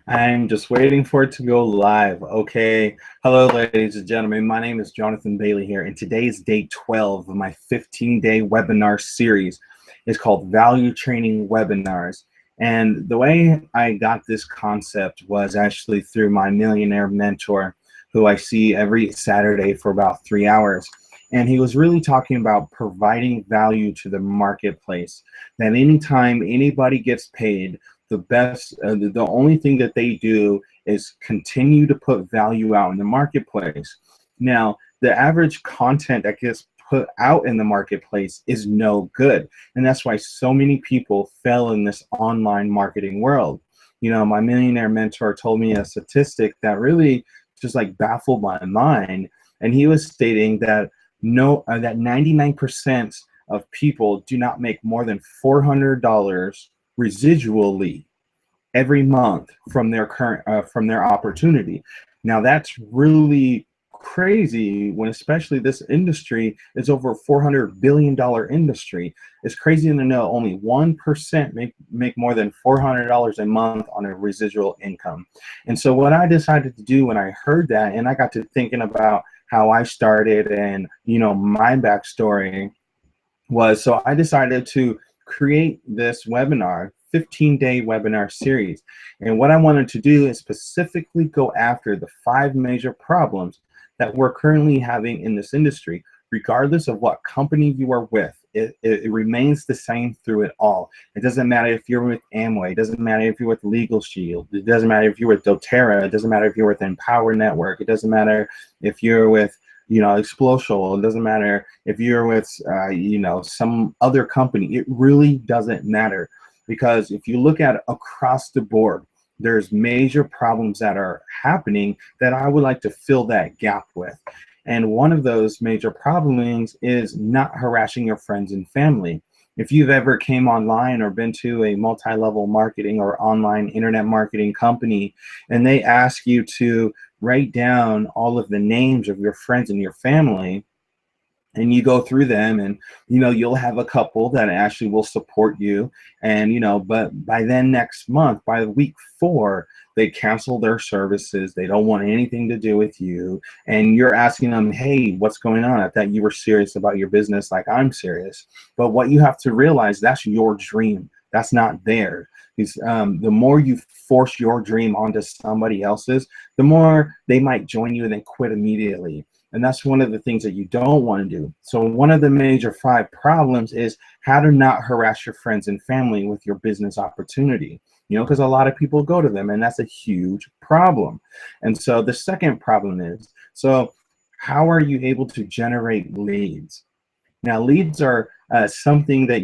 I'm just waiting for it to go live. Okay. Hello, ladies and gentlemen. My name is Jonathan Bailey here, and today is day 12 of my 15-day webinar series. It's called Value Training Webinars. And the way I got this concept was actually through my millionaire mentor, who I see every Saturday for about 3 hours. And he was really talking about providing value to the marketplace, that anytime anybody gets paid, the only thing that they do is continue to put value out in the marketplace. Now, the average content that gets put out in the marketplace is no good, and that's why so many people fell in this online marketing world. You know, my millionaire mentor told me a statistic that really just like baffled my mind, and he was stating that that 99% of people do not make more than $400 residually every month from their from their opportunity. Now that's really crazy, when especially this industry is over $400 billion industry. It's crazy to know only 1% make more than $400 a month on a residual income. And so what I decided to do when I heard that, and I got to thinking about how I started and my backstory, was so I decided to create this webinar, 15-day webinar series. And what I wanted to do is specifically go after the 5 major problems that we're currently having in this industry, regardless of what company you are with. It remains the same through it all. It doesn't matter if you're with Amway. It doesn't matter if you're with Legal Shield. It doesn't matter if you're with doTERRA. It doesn't matter if you're with Empower Network. It doesn't matter if you're with Explosial. It doesn't matter if you're with some other company. It really doesn't matter, because if you look at across the board, there's major problems that are happening that I would like to fill that gap with. And one of those major problems is not harassing your friends and family. If you've ever came online or been to a multi-level marketing or online internet marketing company, and they ask you to write down all of the names of your friends and your family, and you go through them, and you'll have a couple that actually will support you, and but by then next month, by week 4, they cancel their services. They don't want anything to do with you, and you're asking them, hey, what's going on? I thought you were serious about your business like I'm serious. But what you have to realize, that's your dream, that's not theirs. Because the more you force your dream onto somebody else's, the more they might join you and then quit immediately. And that's one of the things that you don't want to do. So one of the major 5 problems is how to not harass your friends and family with your business opportunity. Because a lot of people go to them, and that's a huge problem. And so the second problem is, so how are you able to generate leads? Now, leads are something that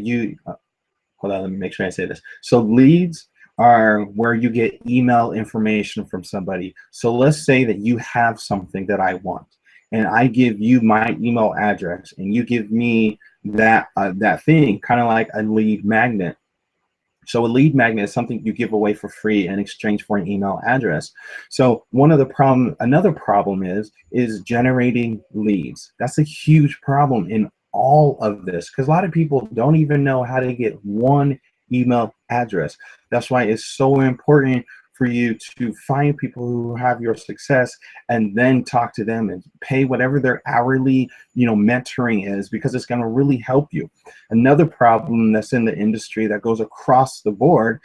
hold on, let me make sure I say this. So leads are where you get email information from somebody. So let's say that you have something that I want, and I give you my email address, and you give me that thing, kind of like a lead magnet. So a lead magnet is something you give away for free in exchange for an email address. So another problem is generating leads. That's a huge problem in all of this, because a lot of people don't even know how to get one email address. That's why it's so important for you to find people who have your success, and then talk to them and pay whatever their hourly mentoring is, because it's going to really help you. Another problem that's in the industry that goes across the board,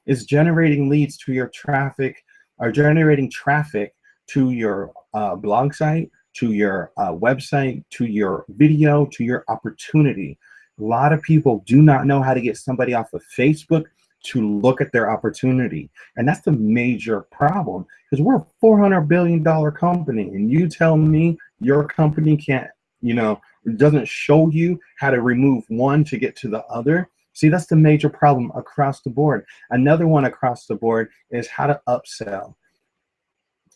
is generating leads to your traffic, or generating traffic to your blog site, to your website, to your video, to your opportunity. A lot of people do not know how to get somebody off of Facebook to look at their opportunity. And that's the major problem, because we're a $400 billion company, and you tell me your company can't, doesn't show you how to remove one to get to the other. See, that's the major problem across the board. Another one across the board is how to upsell.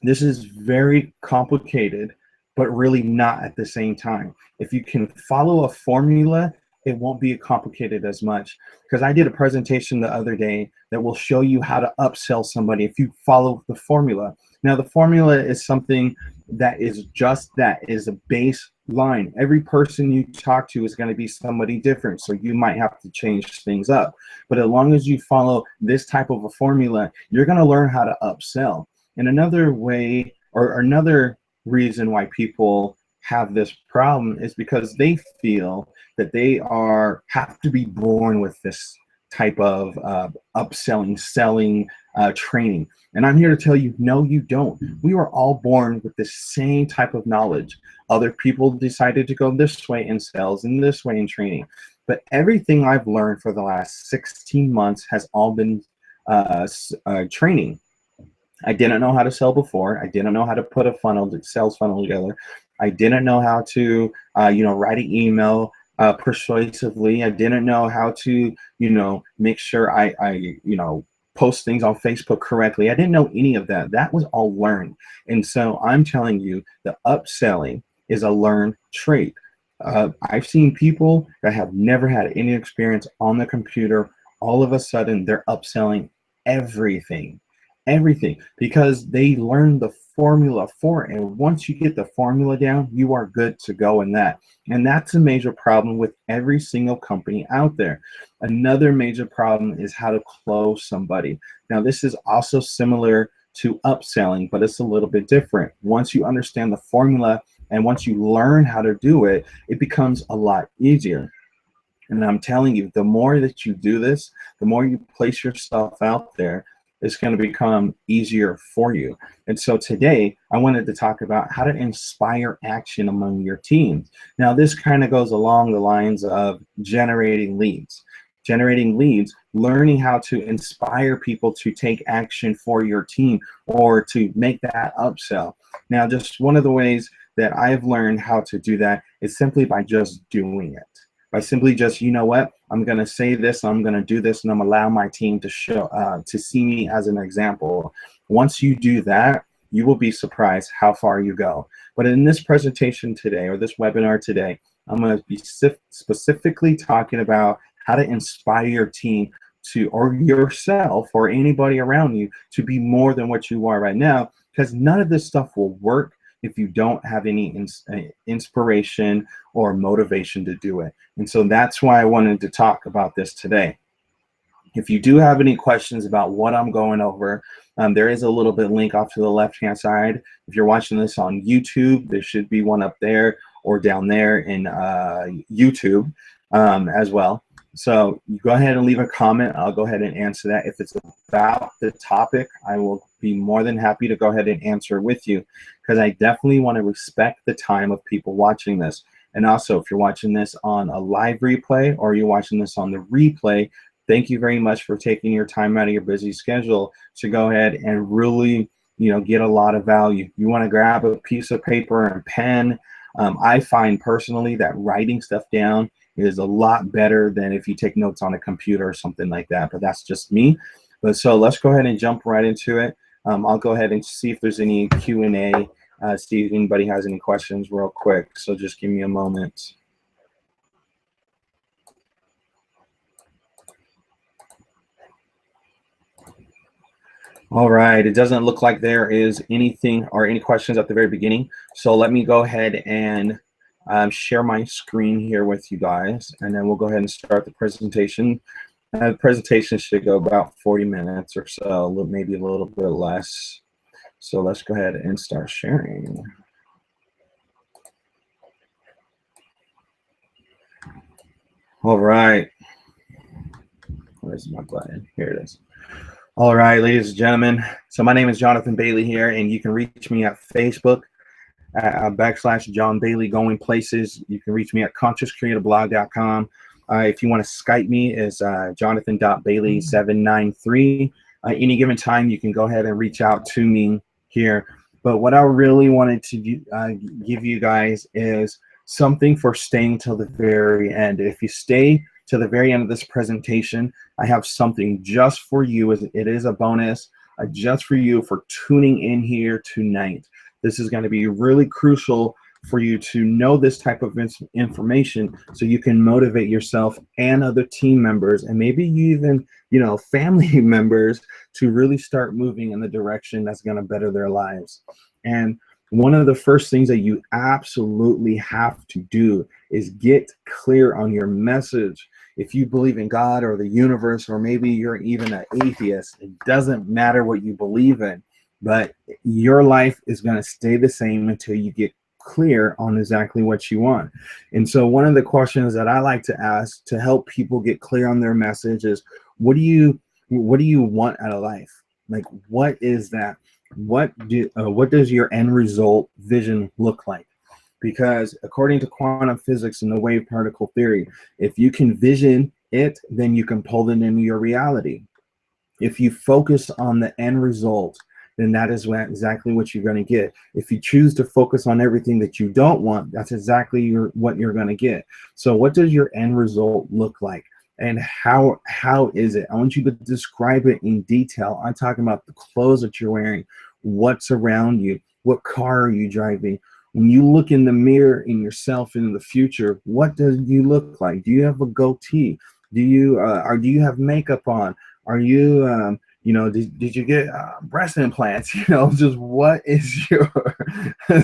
This is very complicated, but really not at the same time. If you can follow a formula, it won't be complicated as much. Because I did a presentation the other day that will show you how to upsell somebody if you follow the formula. Now, the formula is something that is just that, is a base line. Every person you talk to is going to be somebody different, so you might have to change things up. But as long as you follow this type of a formula, you're going to learn how to upsell. And another way, or another reason why people have this problem, is because they feel that they have to be born with this type of upselling, selling, training. And I'm here to tell you, no, you don't. We were all born with the same type of knowledge. Other people decided to go this way in sales and this way in training. But everything I've learned for the last 16 months has all been training. I didn't know how to sell before. I didn't know how to put a sales funnel together. I didn't know how to, write an email persuasively. I didn't know how to, make sure I post things on Facebook correctly. I didn't know any of that. That was all learned. And so I'm telling you, the upselling is a learned trait. I've seen people that have never had any experience on the computer. All of a sudden, they're upselling everything because they learned the formula for it. And once you get the formula down, you are good to go in that. And that's a major problem with every single company out there. Another major problem is how to close somebody. Now, this is also similar to upselling, but it's a little bit different. Once you understand the formula and once you learn how to do it, it becomes a lot easier. And I'm telling you, the more that you do this, the more you place yourself out there, it's going to become easier for you. And so today, I wanted to talk about how to inspire action among your teams. Now, this kind of goes along the lines of generating leads. Generating leads, learning how to inspire people to take action for your team or to make that upsell. Now, just one of the ways that I've learned how to do that is simply by just doing it. By simply just, you know what, I'm going to say this, I'm going to do this, and I'm allow my team to to see me as an example. Once you do that, you will be surprised how far you go. But in this presentation today, or this webinar today, I'm going to be specifically talking about how to inspire your team to, or yourself, or anybody around you, to be more than what you are right now, because none of this stuff will work if you don't have any inspiration or motivation to do it. And so that's why I wanted to talk about this today. If you do have any questions about what I'm going over, there is a little bit link off to the left-hand side. If you're watching this on YouTube, there should be one up there or down there in YouTube as well. So you go ahead and leave a comment. I'll go ahead and answer that. If it's about the topic, I will be more than happy to go ahead and answer with you, because I definitely want to respect the time of people watching this. And also, if you're watching this on a live replay or you're watching this on the replay, thank you very much for taking your time out of your busy schedule to go ahead and really, get a lot of value. You want to grab a piece of paper and pen. I find personally that writing stuff down is a lot better than if you take notes on a computer or something like that, but that's just me. But so let's go ahead and jump right into it. I'll go ahead and see if there's any Q&A, see if anybody has any questions real quick. So just give me a moment. All right, it doesn't look like there is anything or any questions at the very beginning. So let me go ahead and share my screen here with you guys, and then we'll go ahead and start the presentation. The presentation should go about 40 minutes or so, maybe a little bit less. So let's go ahead and start sharing. All right. Where's my button? Here it is. All right, ladies and gentlemen. So my name is Jonathan Bailey here, and you can reach me at Facebook @ John Bailey Going Places. You can reach me at consciouscreatorblog.com. If you want to Skype me, is jonathan.bailey793. Any given time, you can go ahead and reach out to me here. But what I really wanted to give you guys is something for staying till the very end. If you stay to the very end of this presentation, I have something just for you. It is a bonus just for you for tuning in here tonight. This is going to be really crucial for you to know this type of information so you can motivate yourself and other team members, and maybe even, family members, to really start moving in the direction that's going to better their lives. And One of the first things that you absolutely have to do is get clear on your message. If you believe in God or the universe, or maybe you're even an atheist, it doesn't matter what you believe in, but your life is going to stay the same until you get clear on exactly what you want. And so one of the questions that I like to ask to help people get clear on their message is, what do you want out of life? Like, what is that? What does your end result vision look like? Because according to quantum physics and the wave particle theory, if you can vision it, then you can pull it into your reality. If you focus on the end result, then that is exactly what you're going to get. If you choose to focus on everything that you don't want, that's exactly what you're going to get. So what does your end result look like? And how is it? I want you to describe it in detail. I'm talking about the clothes that you're wearing, what's around you, what car are you driving. When you look in the mirror in yourself in the future, what does you look like? Do you have a goatee? Do you have makeup on? Are you did you get breast implants? Just what is your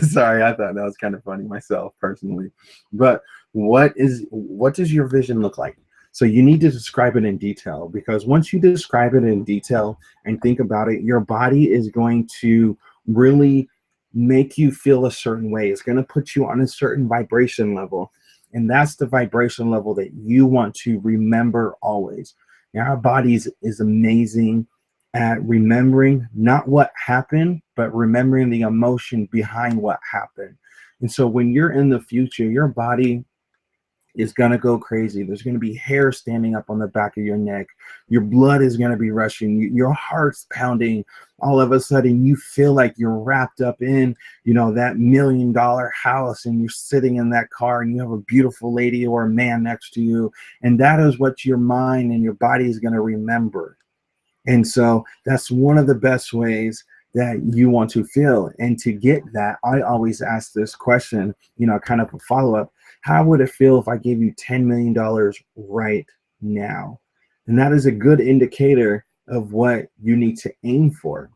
sorry, I thought that was kind of funny myself personally. But what does your vision look like? So you need to describe it in detail, because once you describe it in detail and think about it, your body is going to really make you feel a certain way. It's going to put you on a certain vibration level. And that's the vibration level that you want to remember always. Now, our bodies is amazing at remembering not what happened, but remembering the emotion behind what happened. And so when you're in the future, your body is going to go crazy. There's going to be hair standing up on the back of your neck. Your blood is going to be rushing. Your heart's pounding. All of a sudden, you feel like you're wrapped up in, that $1 million house, and you're sitting in that car, and you have a beautiful lady or a man next to you. And that is what your mind and your body is going to remember. And so that's one of the best ways that you want to feel. And to get that, I always ask this question, kind of a follow-up. How would it feel if I gave you $10 million right now? And that is a good indicator of what you need to aim for.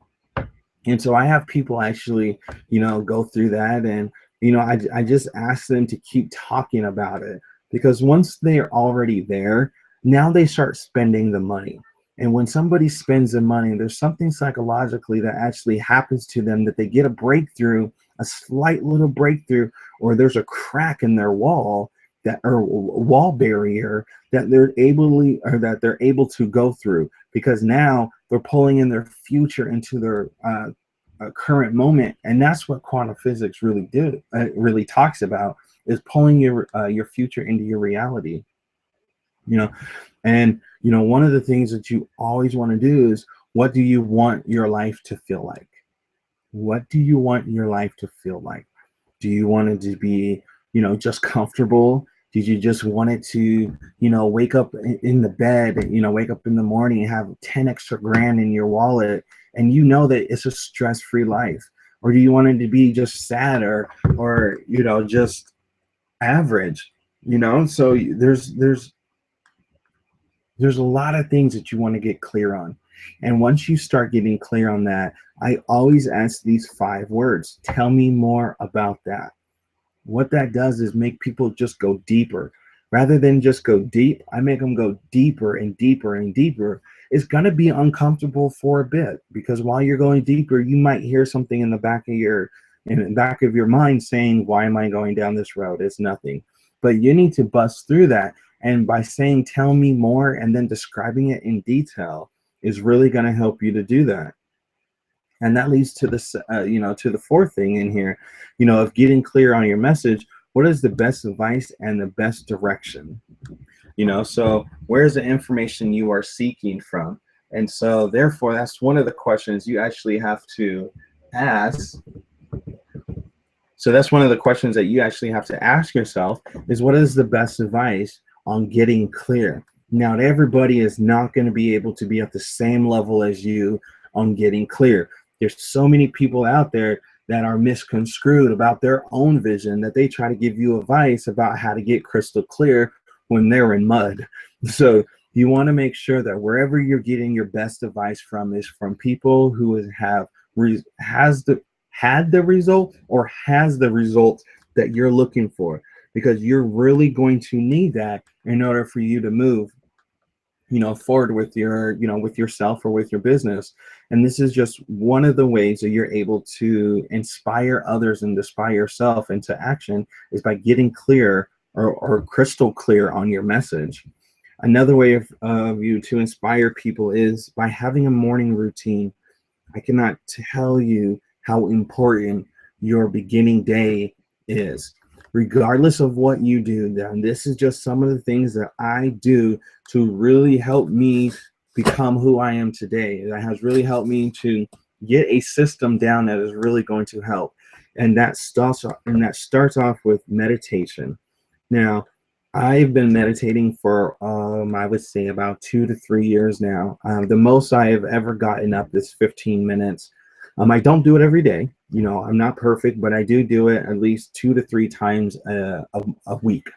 And so I have people actually, go through that. And, I just ask them to keep talking about it, because once they're already there, now they start spending the money. And when somebody spends the money, there's something psychologically that actually happens to them, that they get a breakthrough, a slight little breakthrough, or there's a crack in their wall, or wall barrier, that they're able to go through, because now they're pulling in their future into their current moment. And that's what quantum physics really talks about, is pulling your future into your reality. And one of the things that you always want to do is, what do you want your life to feel like? What do you want your life to feel like? Do you want it to be, just comfortable? Did you just want it to, wake up in the bed, wake up in the morning and have 10 extra grand in your wallet, and that it's a stress-free life? Or do you want it to be just sad, or just average? So there's a lot of things that you want to get clear on. And once you start getting clear on that, I always ask these 5 words. Tell me more about that. What that does is make people just go deeper. Rather than just go deep, I make them go deeper and deeper and deeper. It's going to be uncomfortable for a bit, because while you're going deeper, you might hear something in the back of your mind saying, why am I going down this road? It's nothing. But you need to bust through that. And by saying, tell me more, and then describing it in detail, is really going to help you to do that. And that leads to this, to the 4th thing in here, of getting clear on your message. What is the best advice and the best direction? So where's the information you are seeking from? And so therefore, that's one of the questions you actually have to ask. So that's one of the questions that you actually have to ask yourself, is what is the best advice on getting clear? Now, everybody is not going to be able to be at the same level as you on getting clear. There's so many people out there that are misconstrued about their own vision, that they try to give you advice about how to get crystal clear when they're in mud. So you want to make sure that wherever you're getting your best advice from is from people who has the had the result or has the result that you're looking for, because you're really going to need that in order for you to move, forward with your, with yourself or with your business. And this is just one of the ways that you're able to inspire others and inspire yourself into action, is by getting clear, or crystal clear on your message. Another way of you to inspire people is by having a morning routine. I cannot tell you how important your beginning day is, regardless of what you do. And this is just some of the things that I do to really help me become who I am today. That has really helped me to get a system down that is really going to help. And that starts off with meditation. Now, I've been meditating for, I would say, about 2 to 3 years now. The most I have ever gotten up is 15 minutes. I don't do it every day. I'm not perfect, but I do it at least 2 to 3 times a week,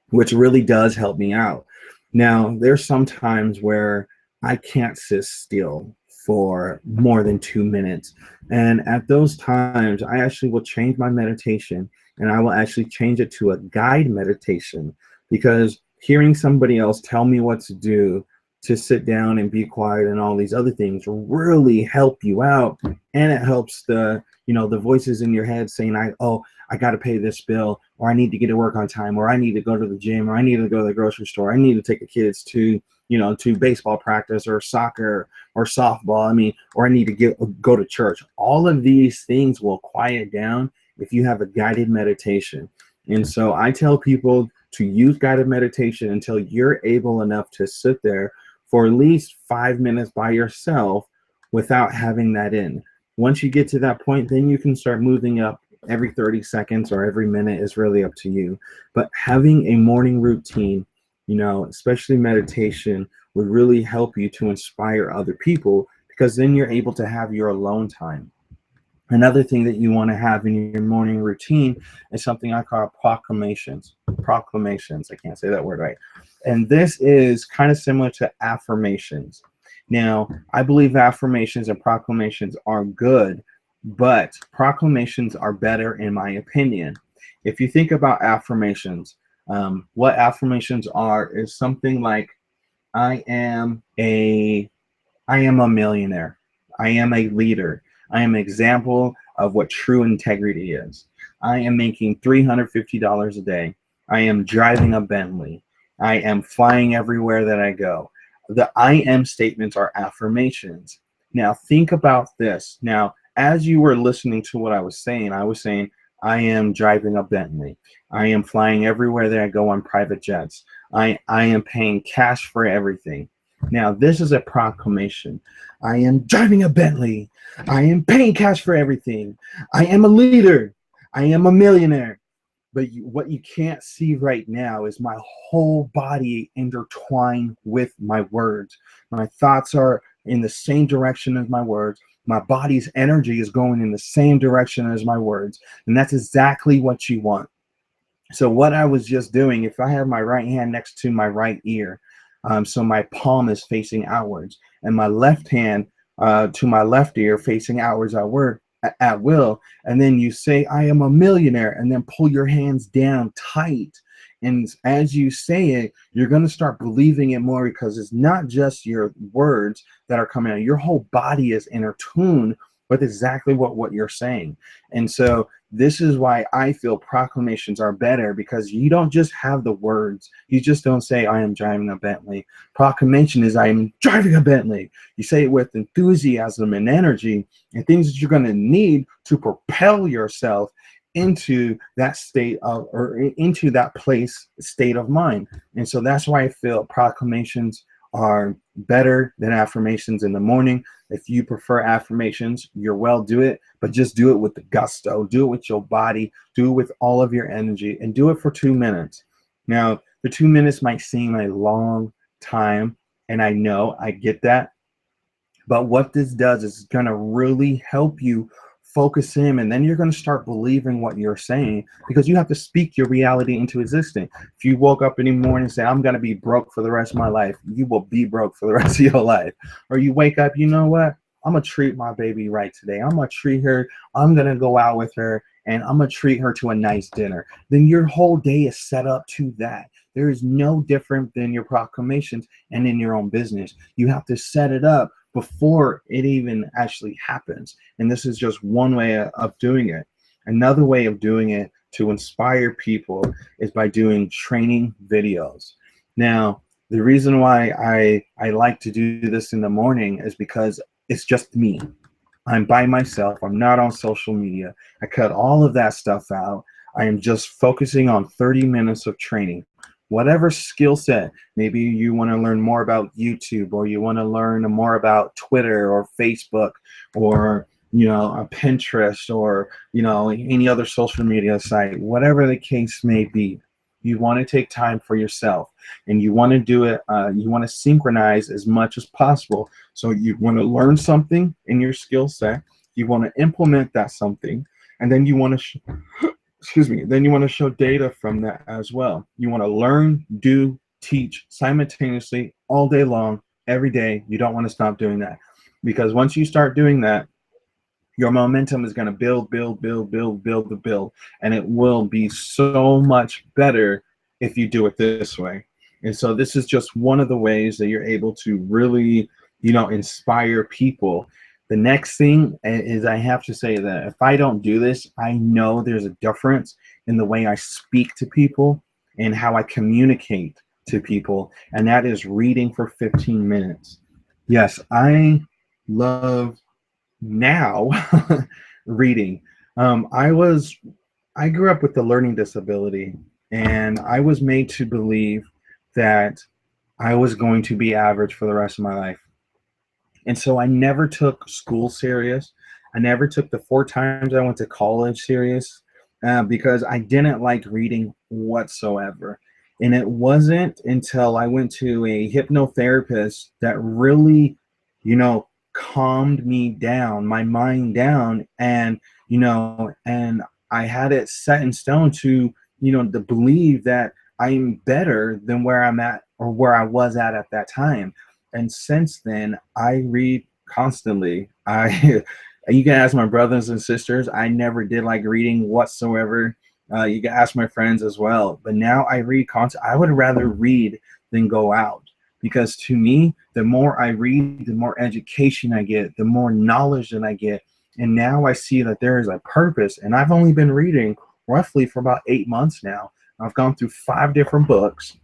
which really does help me out. Now, there's some times where I can't sit still for more than 2 minutes. And at those times, I actually will change my meditation, and I will actually change it to a guide meditation, because hearing somebody else tell me what to do, to sit down and be quiet and all these other things, really help you out. And it helps the voices in your head saying, I got to pay this bill, or I need to get to work on time, or I need to go to the gym, or I need to go to the grocery store, I need to take the kids to baseball practice or soccer or softball, or I need to go to church. All of these things will quiet down if you have a guided meditation. And so I tell people to use guided meditation until you're able enough to sit there for at least 5 minutes by yourself without having that in. Once you get to that point, then you can start moving up every 30 seconds or every minute, is really up to you. But having a morning routine, especially meditation, would really help you to inspire other people, because then you're able to have your alone time. Another thing that you want to have in your morning routine is something I call proclamations. Proclamations, I can't say that word right. And this is kind of similar to affirmations. Now, I believe affirmations and proclamations are good, but proclamations are better in my opinion. If you think about affirmations, what affirmations are is something like, I am a millionaire. I am a leader. I am an example of what true integrity is. I am making $350 a day. I am driving a Bentley. I am flying everywhere that I go. The I am statements are affirmations. Now think about this. Now, as you were listening to what I was saying, I am driving a Bentley. I am flying everywhere that I go on private jets. I am paying cash for everything. Now, this is a proclamation. I am driving a Bentley. I am paying cash for everything. I am a leader. I am a millionaire. But what you can't see right now is my whole body intertwined with my words. My thoughts are in the same direction as my words. My body's energy is going in the same direction as my words. And that's exactly what you want. So what I was just doing, if I have my right hand next to my right ear, so my palm is facing outwards, and my left hand to my left ear facing outwards at will, and then you say, I am a millionaire, and then pull your hands down tight. And as you say it, you're going to start believing it more, because it's not just your words that are coming out. Your whole body is intertuned with exactly what you're saying. And so this is why I feel proclamations are better, because you don't just have the words. You just don't say, I am driving a Bentley. Proclamation is, I am driving a Bentley. You say it with enthusiasm and energy and things that you're going to need to propel yourself into that state of, or into that state of mind. And so that's why I feel proclamations are better than affirmations in the morning. If you prefer affirmations, do it, but just do it with the gusto. Do it with your body. Do it with all of your energy, and do it for 2 minutes. Now, the 2 minutes might seem a long time, and I know, I get that. But what this does is it's going to really help you focus in, and then you're going to start believing what you're saying, because you have to speak your reality into existence. If you woke up in the morning and say, I'm going to be broke for the rest of my life, you will be broke for the rest of your life. Or you wake up, you know what? I'm gonna treat my baby right today. I'm gonna treat her. I'm gonna go out with her and I'm gonna treat her to a nice dinner. Then your whole day is set up to that. There is no different than your proclamations and in your own business. You have to set it up before it even actually happens. And this is just one way of doing it. Another way of doing it to inspire people is by doing training videos. Now, the reason why I like to do this in the morning is because it's just me. I'm by myself. I'm not on social media. I cut all of that stuff out. I am just focusing on 30 minutes of training. Whatever skill set, maybe you want to learn more about YouTube, or you want to learn more about Twitter or Facebook, or a Pinterest, or any other social media site, whatever the case may be. You want to take time for yourself, and you want to do it. You want to synchronize as much as possible. So you want to learn something in your skill set. You want to implement that something, and then you want to excuse me, then you want to show data from that as well. You want to learn, do, teach simultaneously all day long, every day. You don't want to stop doing that, because once you start doing that, your momentum is going to build, and it will be so much better if you do it this way. And so this is just one of the ways that you're able to really, inspire people. The next thing is, I have to say that if I don't do this, I know there's a difference in the way I speak to people and how I communicate to people, and that is reading for 15 minutes. Yes, I love now reading. I grew up with a learning disability, and I was made to believe that I was going to be average for the rest of my life. And so I never took school serious. I never took the 4 times I went to college serious, because I didn't like reading whatsoever. And it wasn't until I went to a hypnotherapist that really, calmed me down, my mind down, and and I had it set in stone to, to believe that I'm better than where I'm at, or where I was at that time. And since then, I read constantly. You can ask my brothers and sisters. I never did like reading whatsoever. You can ask my friends as well. But now I read content. I would rather read than go out, because to me, the more I read, the more education I get, the more knowledge that I get. And now I see that there is a purpose. And I've only been reading roughly for about 8 months now. I've gone through 5 different books,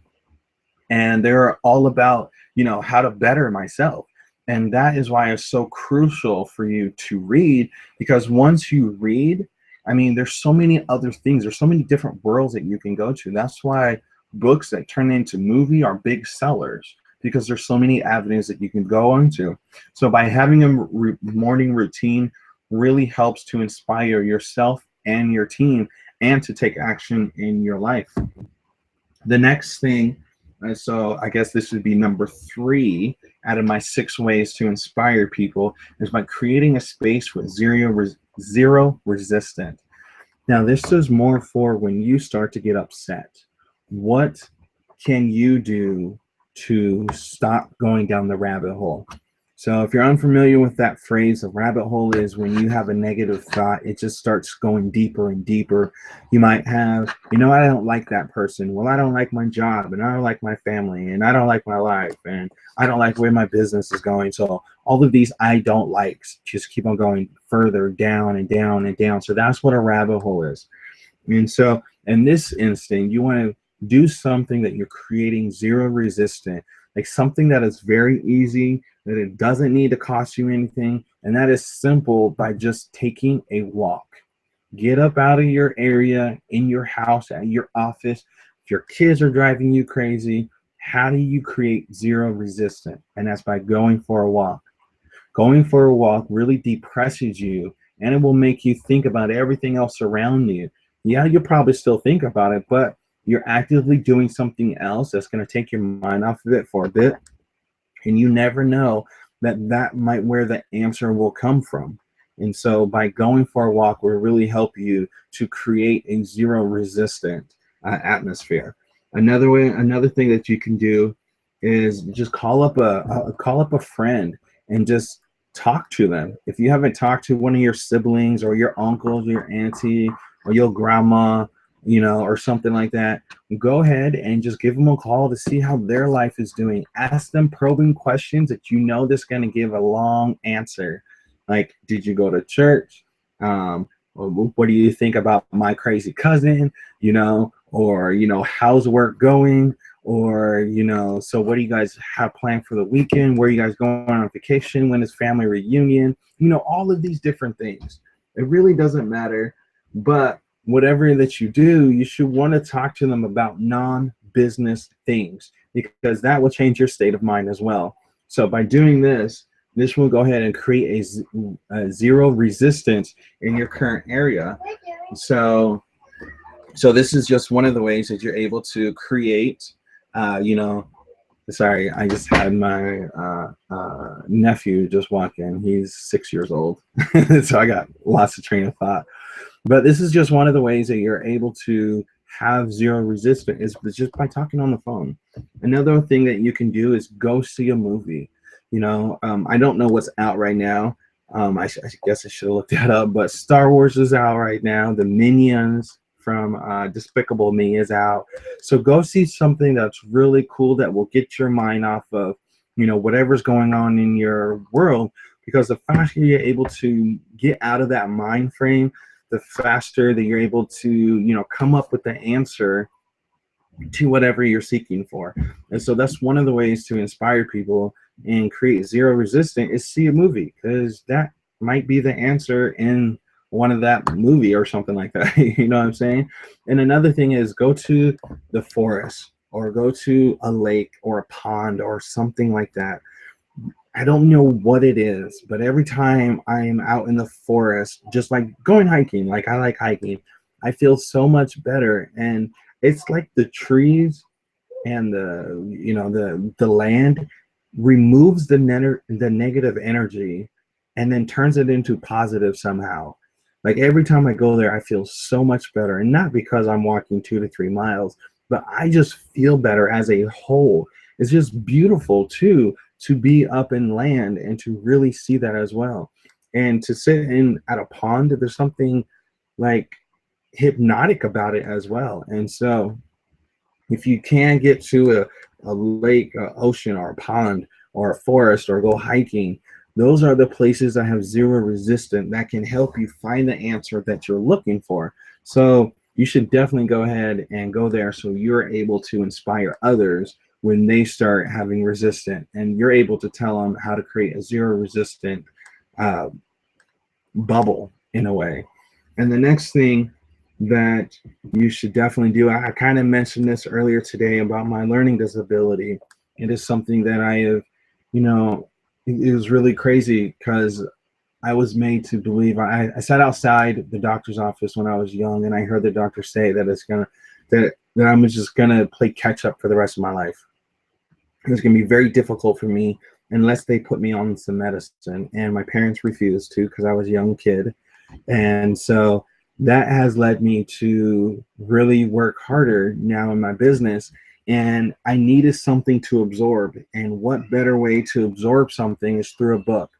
and they're all about, how to better myself. And that is why it's so crucial for you to read, because once you read, I mean, there's so many other things, there's so many different worlds that you can go to. That's why books that turn into movie are big sellers, because there's so many avenues that you can go into. So by having a morning routine really helps to inspire yourself and your team, and to take action in your life. The next thing, so I guess this would be number 3 out of my 6 ways to inspire people, is by creating a space with zero resistance. Now, this is more for when you start to get upset. What can you do to stop going down the rabbit hole? So if you're unfamiliar with that phrase, a rabbit hole is when you have a negative thought, it just starts going deeper and deeper. You might have, I don't like that person. Well, I don't like my job, and I don't like my family, and I don't like my life, and I don't like where my business is going. So all of these I don't likes just keep on going further down and down and down. So that's what a rabbit hole is. And so in this instant, you want to do something that you're creating zero resistance, like something that is very easy, that it doesn't need to cost you anything, and that is simple, by just taking a walk. Get up out of your area, in your house, at your office. If your kids are driving you crazy, how do you create zero resistance? And that's by going for a walk. Going for a walk really depresses you, and it will make you think about everything else around you. Yeah, you'll probably still think about it, but you're actively doing something else that's going to take your mind off of it for a bit. And you never know that might where the answer will come from. And so by going for a walk will really help you to create a zero resistant atmosphere. Another thing that you can do is just call up a friend, and just talk to them. If you haven't talked to one of your siblings or your uncles or your auntie or your grandma, or something like that, go ahead and just give them a call to see how their life is doing. Ask them probing questions that that's going to give a long answer. Like, did you go to church? What do you think about my crazy cousin? Or how's work going? Or so what do you guys have planned for the weekend? Where are you guys going on vacation? When is family reunion? All of these different things. It really doesn't matter, but whatever that you do, you should want to talk to them about non-business things, because that will change your state of mind as well. So by doing this will go ahead and create a zero resistance in your current area. So this is just one of the ways that you're able to create, sorry, I just had my nephew just walk in. He's 6 years old. So I got lots of train of thought. But this is just one of the ways that you're able to have zero resistance is just by talking on the phone. Another thing that you can do is go see a movie. I don't know what's out right now. I guess I should have looked that up, but Star Wars is out right now. The Minions from Despicable Me is out. So go see something that's really cool that will get your mind off of, whatever's going on in your world, because the faster you're able to get out of that mind frame, the faster that you're able to, come up with the answer to whatever you're seeking for. And so that's one of the ways to inspire people and create zero resistance is see a movie, because that might be the answer in one of that movie or something like that. You know what I'm saying? And another thing is go to the forest or go to a lake or a pond or something like that. I don't know what it is, but every time I'm out in the forest, just like going hiking, like I like hiking, I feel so much better. And it's like the trees and the land removes the negative energy and then turns it into positive somehow. Like every time I go there, I feel so much better, and not because I'm walking 2 to 3 miles, but I just feel better as a whole. It's just beautiful too to be up in land and to really see that as well. And to sit in at a pond, there's something like hypnotic about it as well. And so if you can get to a lake, an ocean, or a pond, or a forest, or go hiking, those are the places that have zero resistance that can help you find the answer that you're looking for. So you should definitely go ahead and go there so you're able to inspire others when they start having resistance, and you're able to tell them how to create a zero resistant bubble in a way. And the next thing that you should definitely do, I kind of mentioned this earlier today about my learning disability. It is something that I have, it was really crazy because I was made to believe. I sat outside the doctor's office when I was young, and I heard the doctor say that that I'm just gonna play catch up for the rest of my life. It's gonna be very difficult for me unless they put me on some medicine, and my parents refused to because I was a young kid. And so that has led me to really work harder now in my business, and I needed something to absorb. And what better way to absorb something is through a book.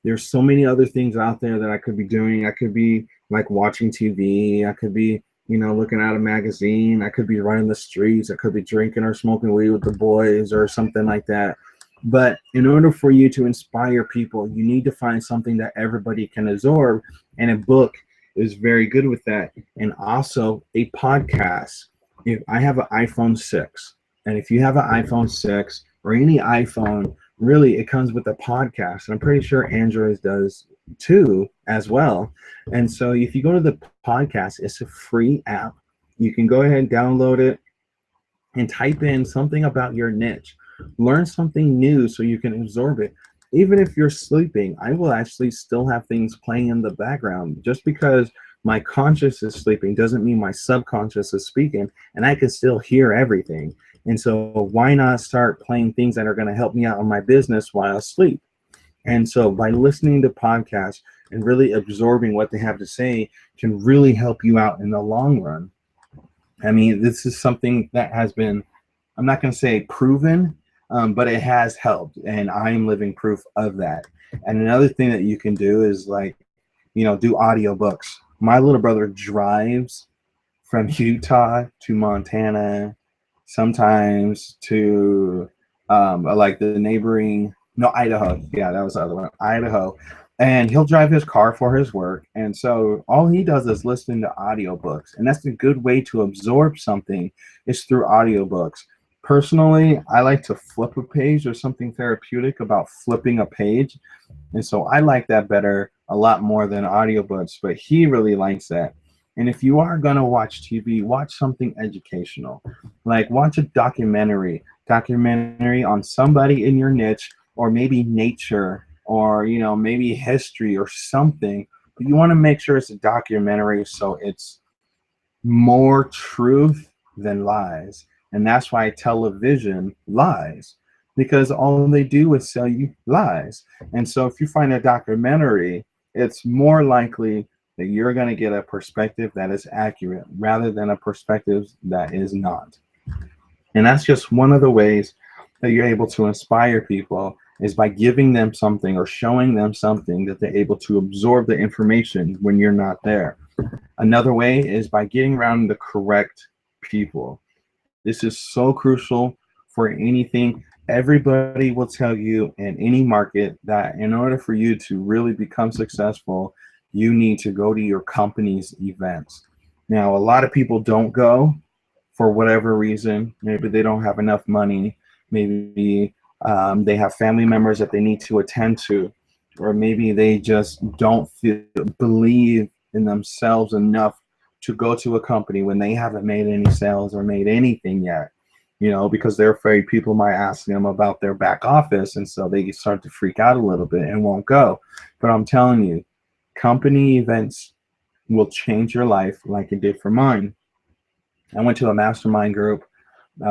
There's so many other things out there that I could be doing. I could be like watching TV. I could be, looking at a magazine. I could be running the streets. I could be drinking or smoking weed with the boys or something like that. But in order for you to inspire people, you need to find something that everybody can absorb. And a book is very good with that. And also a podcast. If I have an iPhone 6, and if you have an iPhone 6 or any iPhone, really it comes with a podcast. And I'm pretty sure Android does too as well. And so if you go to the podcast, it's a free app. You can go ahead and download it and type in something about your niche. Learn something new so you can absorb it. Even if you're sleeping, I will actually still have things playing in the background. Just because my conscious is sleeping doesn't mean my subconscious is speaking, and I can still hear everything. And so why not start playing things that are going to help me out in my business while asleep? And so by listening to podcasts and really absorbing what they have to say can really help you out in the long run. I mean, this is something that has been, I'm not going to say proven, but it has helped, and I'm living proof of that. And another thing that you can do is like, do audiobooks. My little brother drives from Utah to Montana, sometimes to like the neighboring, no, Idaho. Yeah, that was the other one, Idaho. And he'll drive his car for his work. And so all he does is listen to audiobooks. And that's a good way to absorb something is through audiobooks. Personally, I like to flip a page. There's something therapeutic about flipping a page. And so I like that better a lot more than audiobooks, but he really likes that. And if you are going to watch TV, watch something educational. Like watch a documentary on somebody in your niche, or maybe nature, or maybe history or something. But you want to make sure it's a documentary so it's more truth than lies. And that's why television lies, because all they do is sell you lies. And so if you find a documentary, it's more likely that you're going to get a perspective that is accurate rather than a perspective that is not. And that's just one of the ways that you're able to inspire people, is by giving them something or showing them something that they're able to absorb the information when you're not there. Another way is by getting around the correct people. This is so crucial for anything. Everybody will tell you in any market that in order for you to really become successful, you need to go to your company's events. Now, a lot of people don't go for whatever reason. Maybe they don't have enough money. Maybe they have family members that they need to attend to, or maybe they just don't believe in themselves enough to go to a company when they haven't made any sales or made anything yet, because they're afraid people might ask them about their back office, and so they start to freak out a little bit and won't go. But I'm telling you, company events will change your life like it did for mine. I went to a mastermind group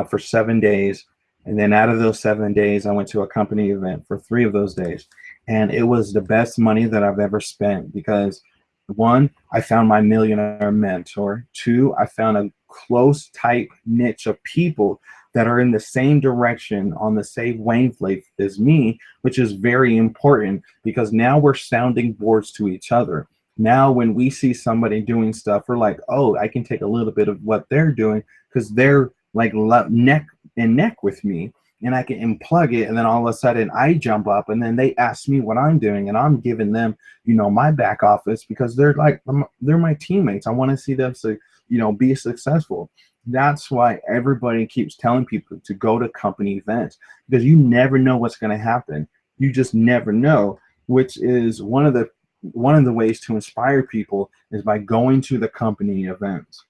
for 7 days. And then out of those 7 days, I went to a company event for 3 of those days. And it was the best money that I've ever spent because, one, I found my millionaire mentor. Two, I found a close, tight niche of people that are in the same direction on the same wavelength as me, which is very important because now we're sounding boards to each other. Now, when we see somebody doing stuff, we're like, oh, I can take a little bit of what they're doing because they're like neck and neck with me, and I can unplug it, and then all of a sudden I jump up, and then they ask me what I'm doing, and I'm giving them, my back office because they're my teammates. I want to see them be successful. That's why everybody keeps telling people to go to company events, because you never know what's going to happen. You just never know, which is one of the ways to inspire people is by going to the company events.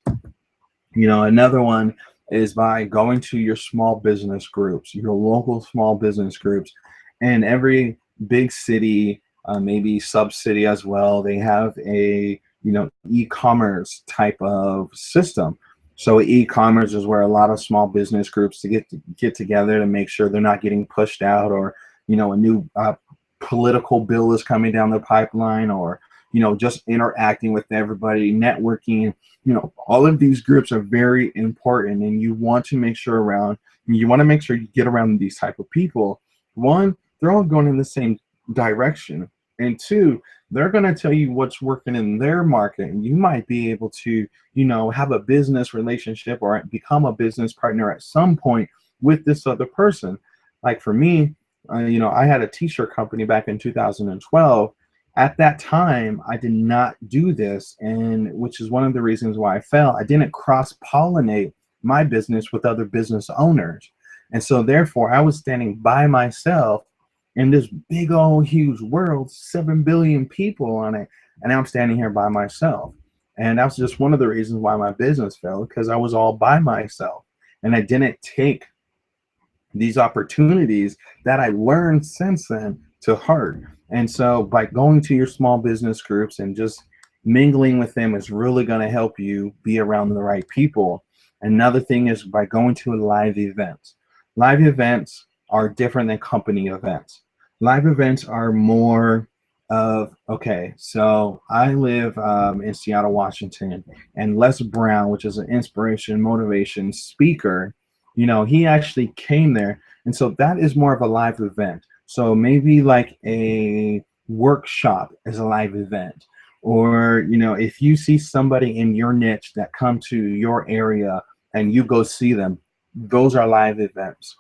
Another one is by going to your small business groups, your local small business groups. And every big city, maybe sub-city as well, they have a e-commerce type of system. So e-commerce is where a lot of small business groups get together to make sure they're not getting pushed out, or a new political bill is coming down the pipeline, or just interacting with everybody, networking. All of these groups are very important, and you want to make sure you get around these type of people. One, they're all going in the same direction, and two, they're going to tell you what's working in their market, and you might be able to have a business relationship or become a business partner at some point with this other person. Like for me, I had a t-shirt company back in 2012. At that time, I did not do this, and which is one of the reasons why I fell. I didn't cross-pollinate my business with other business owners. And so therefore, I was standing by myself in this big old huge world, 7 billion people on it, and I'm standing here by myself. And that was just one of the reasons why my business fell, because I was all by myself, and I didn't take these opportunities that I learned since then to heart. And so by going to your small business groups and just mingling with them is really going to help you be around the right people. Another thing is by going to live events. Live events are different than company events. Live events are more of, okay, so I live in Seattle, Washington, and Les Brown, which is an inspiration, motivation speaker, he actually came there. And so that is more of a live event. So maybe like a workshop is a live event, or if you see somebody in your niche that come to your area and you go see them, those are live events.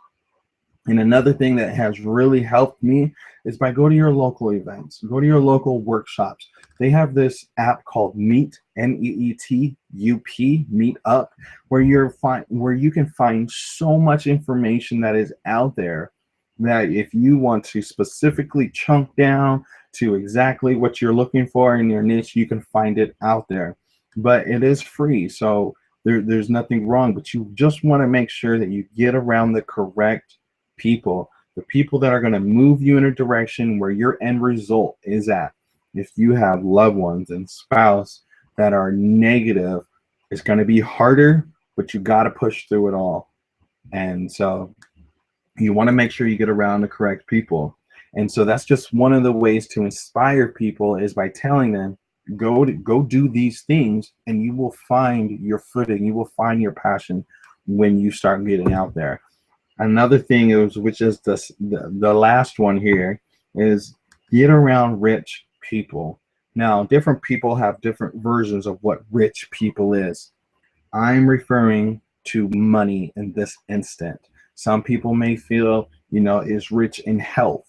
And another thing that has really helped me is by go to your local events, go to your local workshops. They have this app called Meet, Meetup, Meet Up, where you can find so much information that is out there that if you want to specifically chunk down to exactly what you're looking for in your niche, you can find it out there. But it is free, so there's nothing wrong. But you just want to make sure that you get around the correct people, the people that are going to move you in a direction where your end result is at. If you have loved ones and spouse that are negative, it's going to be harder, but you got to push through it all. And so you want to make sure you get around the correct people. And so that's just one of the ways to inspire people, is by telling them, go do these things, and you will find your footing, you will find your passion when you start getting out there. Another thing is, which is the last one here, is get around rich people. Now, different people have different versions of what rich people is. I'm referring to money in this instant. Some people may feel, is rich in health,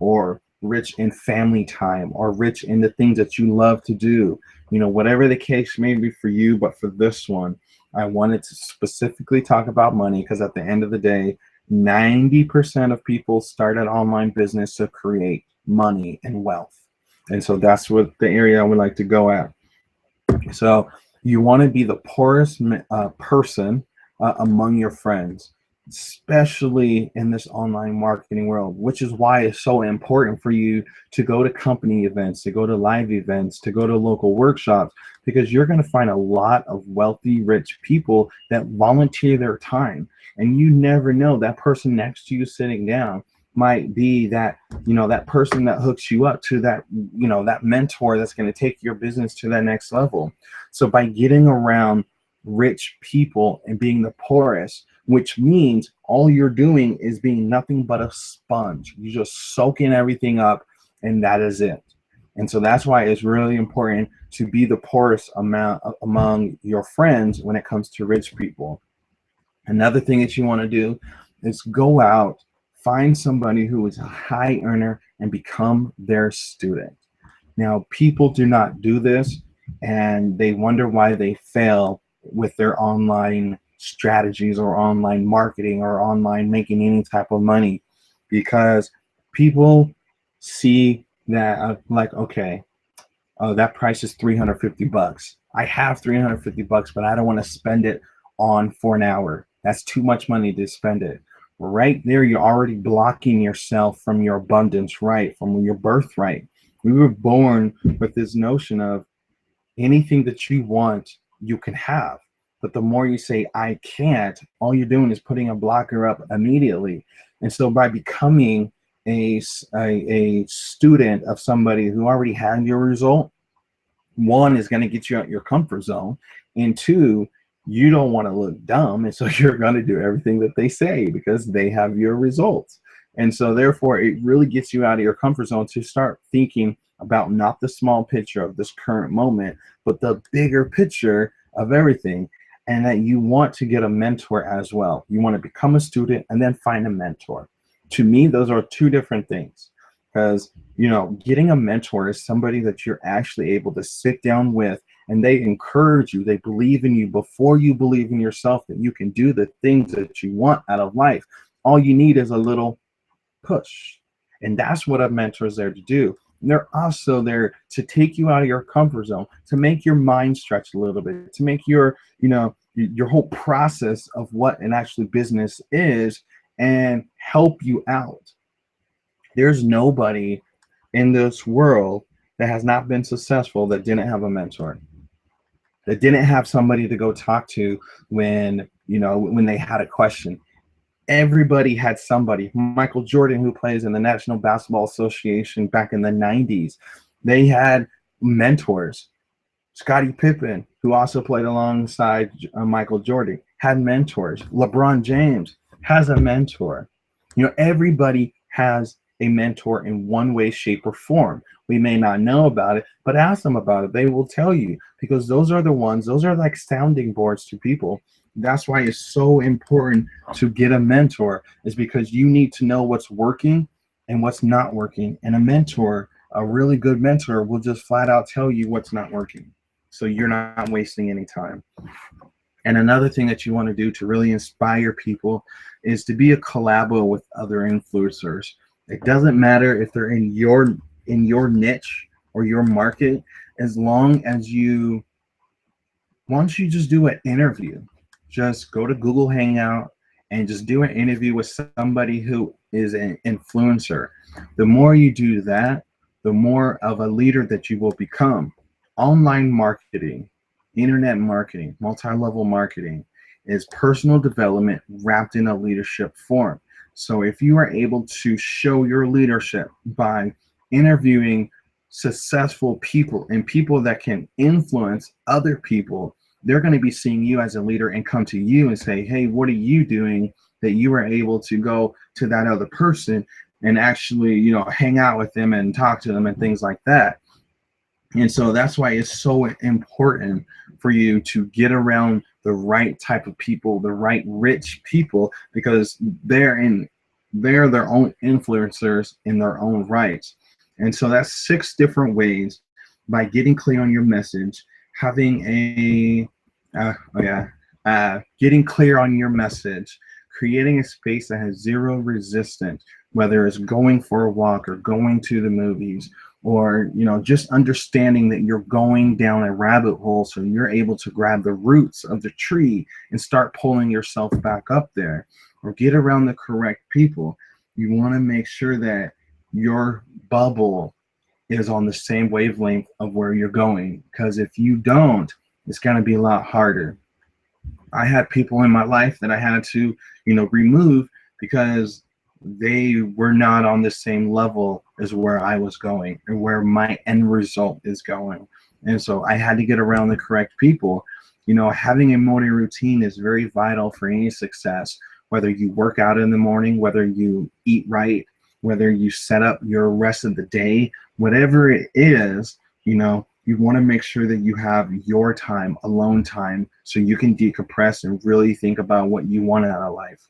or rich in family time, or rich in the things that you love to do. Whatever the case may be for you, but for this one, I wanted to specifically talk about money, because at the end of the day, 90% of people start an online business to create money and wealth. And so that's what the area I would like to go at. So you want to be the poorest person among your friends, especially in this online marketing world, which is why it's so important for you to go to company events, to go to live events, to go to local workshops, because you're going to find a lot of wealthy, rich people that volunteer their time. And you never know, that person next to you sitting down might be that that person that hooks you up to that that mentor that's going to take your business to that next level. So by getting around rich people and being the poorest, which means all you're doing is being nothing but a sponge, you just soak in everything up, and that is it. And so that's why it's really important to be the poorest amount among your friends when it comes to rich people. Another thing that you want to do is go out, find somebody who is a high earner, and become their student. Now, people do not do this, and they wonder why they fail with their online strategies, or online marketing, or online making any type of money, because people see that like, okay, that price is 350 bucks. I have 350 bucks, but I don't want to spend it on for an hour. That's too much money to spend it. Right there, you're already blocking yourself from your abundance, right? From your birthright. We were born with this notion of anything that you want, you can have. But the more you say, I can't, all you're doing is putting a blocker up immediately. And so by becoming a student of somebody who already had your result, one, is going to get you out your comfort zone, and two, you don't want to look dumb, and so you're going to do everything that they say because they have your results. And so therefore, it really gets you out of your comfort zone to start thinking about not the small picture of this current moment, but the bigger picture of everything. And that you want to get a mentor as well. You want to become a student and then find a mentor. To me, those are two different things, because getting a mentor is somebody that you're actually able to sit down with, and they encourage you, they believe in you before you believe in yourself, that you can do the things that you want out of life. All you need is a little push. And that's what a mentor is there to do. And they're also there to take you out of your comfort zone, to make your mind stretch a little bit, to make your whole process of what an actual business is, and help you out. There's nobody in this world that has not been successful that didn't have a mentor, that didn't have somebody to go talk to when they had a question. Everybody had somebody. Michael Jordan, who plays in the National Basketball Association back in the 90s, they had mentors. Scottie Pippen, who also played alongside Michael Jordan, had mentors. LeBron James has a mentor. Everybody has a mentor in one way, shape, or form. We may not know about it, but ask them about it. They will tell you, because those are the ones, those are like sounding boards to people. That's why it's so important to get a mentor, is because you need to know what's working and what's not working. And a mentor, a really good mentor, will just flat out tell you what's not working, so you're not wasting any time. And another thing that you want to do to really inspire people is to be a collabo with other influencers. It doesn't matter if they're in your niche or your market, as long as you, once you just do an interview, just go to Google Hangout and just do an interview with somebody who is an influencer. The more you do that, the more of a leader that you will become. Online marketing, internet marketing, multi-level marketing is personal development wrapped in a leadership form. So if you are able to show your leadership by interviewing successful people and people that can influence other people, they're going to be seeing you as a leader and come to you and say, hey, what are you doing that you are able to go to that other person and actually, hang out with them and talk to them and things like that. And so that's why it's so important for you to get around the right type of people, the right rich people, because they're their own influencers in their own rights. And so that's 6 different ways by getting clear on your message, having getting clear on your message, creating a space that has zero resistance, whether it's going for a walk or going to the movies, or just understanding that you're going down a rabbit hole, so you're able to grab the roots of the tree and start pulling yourself back up there, or get around the correct people. You want to make sure that your bubble is on the same wavelength of where you're going, because if you don't, it's going to be a lot harder. I had people in my life that I had to remove because they were not on the same level as where I was going and where my end result is going. And so I had to get around the correct people. Having a morning routine is very vital for any success, whether you work out in the morning, whether you eat right, whether you set up your rest of the day, whatever it is, you want to make sure that you have your time, alone time, so you can decompress and really think about what you want out of life.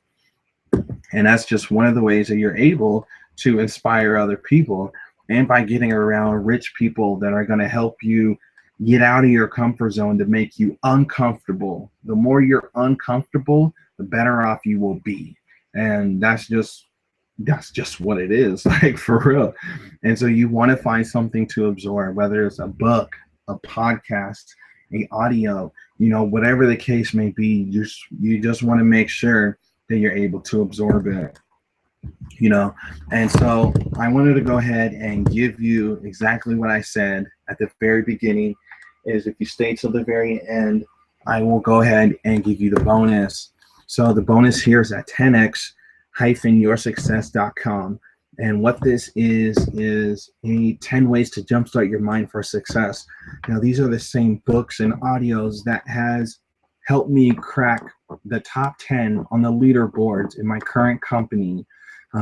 And that's just one of the ways that you're able to inspire other people, and by getting around rich people that are going to help you get out of your comfort zone to make you uncomfortable. The more you're uncomfortable, the better off you will be. And that's just what it is, like, for real. And so you want to find something to absorb, whether it's a book, a podcast, a audio, whatever the case may be. You just want to make sure that you're able to absorb it. And so I wanted to go ahead and give you exactly what I said at the very beginning, is if you stay till the very end, I will go ahead and give you the bonus. So the bonus here is at 10x-yoursuccess.com. And what this is a 10 ways to jumpstart your mind for success. Now, these are the same books and audios that has helped me crack the top 10 on the leaderboards in my current company,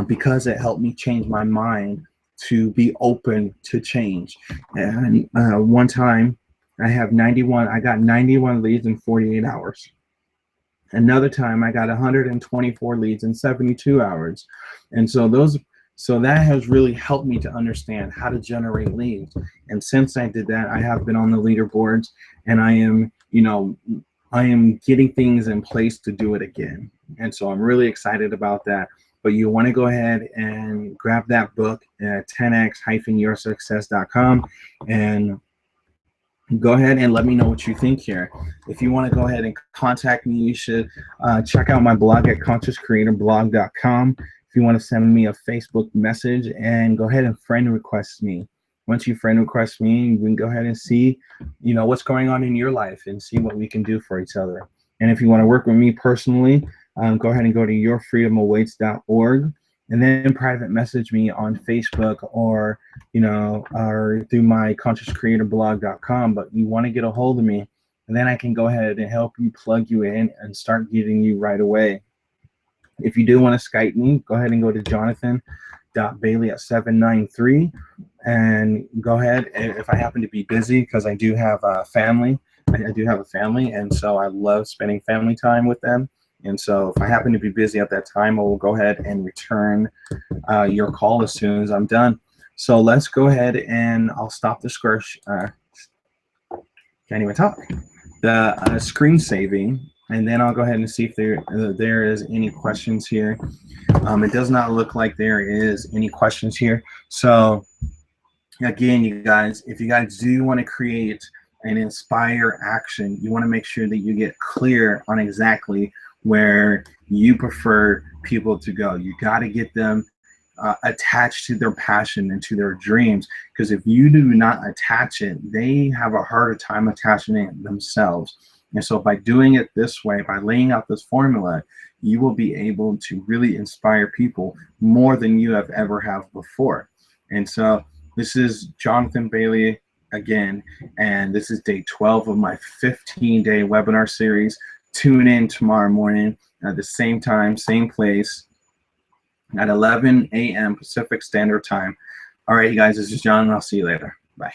because it helped me change my mind to be open to change. And one time I got 91 leads in 48 hours. Another time I got 124 leads in 72 hours. And so that has really helped me to understand how to generate leads. And since I did that, I have been on the leaderboards, and I am getting things in place to do it again. And so I'm really excited about that. But you want to go ahead and grab that book at 10x-yoursuccess.com and go ahead and let me know what you think here. If you want to go ahead and contact me, you should check out my blog at consciouscreatorblog.com. If you want to send me a Facebook message, and go ahead and friend request me. Once you friend request me, we can go ahead and see, what's going on in your life and see what we can do for each other. And if you want to work with me personally, go ahead and go to yourfreedomawaits.org, and then private message me on Facebook, or through my consciouscreatorblog.com. But you want to get a hold of me, and then I can go ahead and help you, plug you in, and start getting you right away. If you do want to Skype me, go ahead and go to Jonathan jonathan.bailey@793, and go ahead. If I happen to be busy, because I do have a family, I do have a family, and so I love spending family time with them. And so if I happen to be busy at that time, I will go ahead and return your call as soon as I'm done. So let's go ahead and I'll stop the can't even talk. The screen saving, and then I'll go ahead and see if there is any questions here. It does not look like there is any questions here. So again, you guys, if you guys do want to create and inspire action, you want to make sure that you get clear on exactly where you prefer people to go. You got to get them attached to their passion and to their dreams, because if you do not attach it, they have a harder time attaching it themselves. And so by doing it this way, by laying out this formula, you will be able to really inspire people more than you have ever have before. And so this is Jonathan Bailey again, and this is day 12 of my 15-day webinar series. Tune in tomorrow morning at the same time, same place, at 11 a.m. Pacific Standard Time. All right, you guys, this is John, and I'll see you later. Bye.